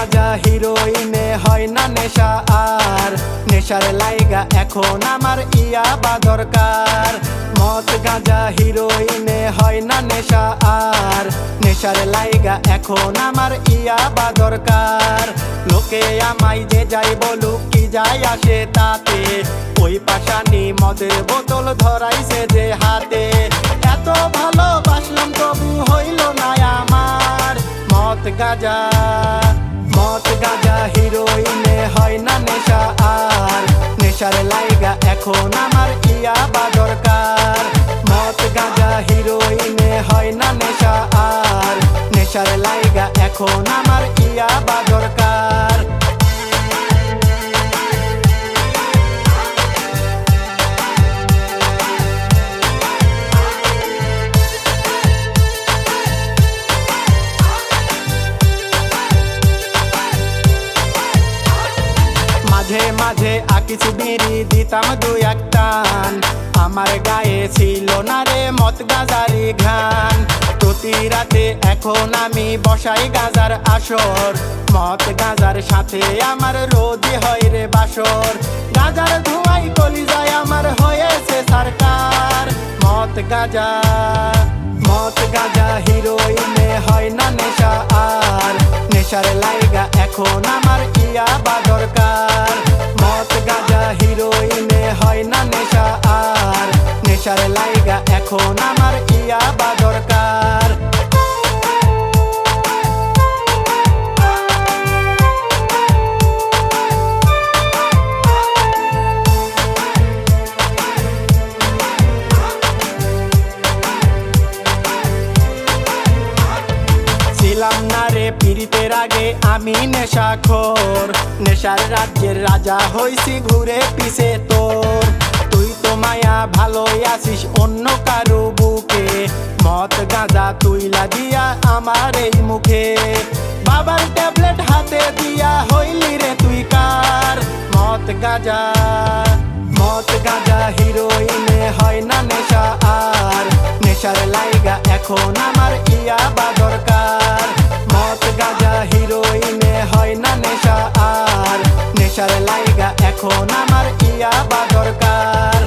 গাঁজা হিরোইনে হয় না নেশা আর নেশার লাইগা এখন আমার ইয়াবা দরকার। মদ গাঁজা হিরোইনে হয় না নেশা আর নেশার লাইগা এখন আমার ইয়াবা দরকার। লোকে আমায় যে যাই বলুক কি যায় আসে তাতে, ওই পাশানি মদের বোতল ধরাইছে যে হাতে। এত ভালোবাসলাম তবু হইল না আমার মদ গাঁজা। মদ গাঁজা হিরোইনে হয় না নেশা আর নেশার লাইগা এখন আমার ইয়াবা দরকার। মদ গাঁজা হিরোইনে হয় না নেশা আর নেশার লাইগা এখন আমার ইয়াবা দরকার। মাঝে মাঝে আকিছু বিড়ি দিতাম দুই এক টান, আমার গায়ে ছিল না রে মদ গাঁজারি ঘ্রাণ। প্রতি রাতে এখন আমি বসাই গাঁজার আসর, মদ গাঁজার সাথে আমার রোজই হয় রে বাসর। গাঁজার ধোঁয়াই কলিজায় আমার হয়েছে সরকার মদ গাঁজা। মদ গাঁজা হিরোইনে হয় না নেশা আর নেশার লাইগা এখন আমার ইয়াবা দরকার। মদ গাঁজা হিরোইনে হয় না নেশা আর নেশার লাইগা এখন আমার ইয়াবা দরকার। ছিলাম না রে পীড়িতের আগে আমি নেশাখোর, নেশার রাজ্যের রাজা হইছি ঘুরে পিছে তোর। তুই তো মায়া ভালোই আছিস অন্য কারো বুকে, মদ গাঁজা তুইলা দিয়া আমার এই মুখে। বাবার ট্যাবলেট হাতে দিয়া হইলি রে তুই কার মদ গাঁজা। মদ গাঁজা হিরোইনে হয় না নেশা আর নেশার লাইগা এখন আমার ইয়াবা দরকার। মদ গাঁজা হিরোইনে হয় না নেশা আর নেশার লাইগা এখন আমার ইয়াবা দরকার।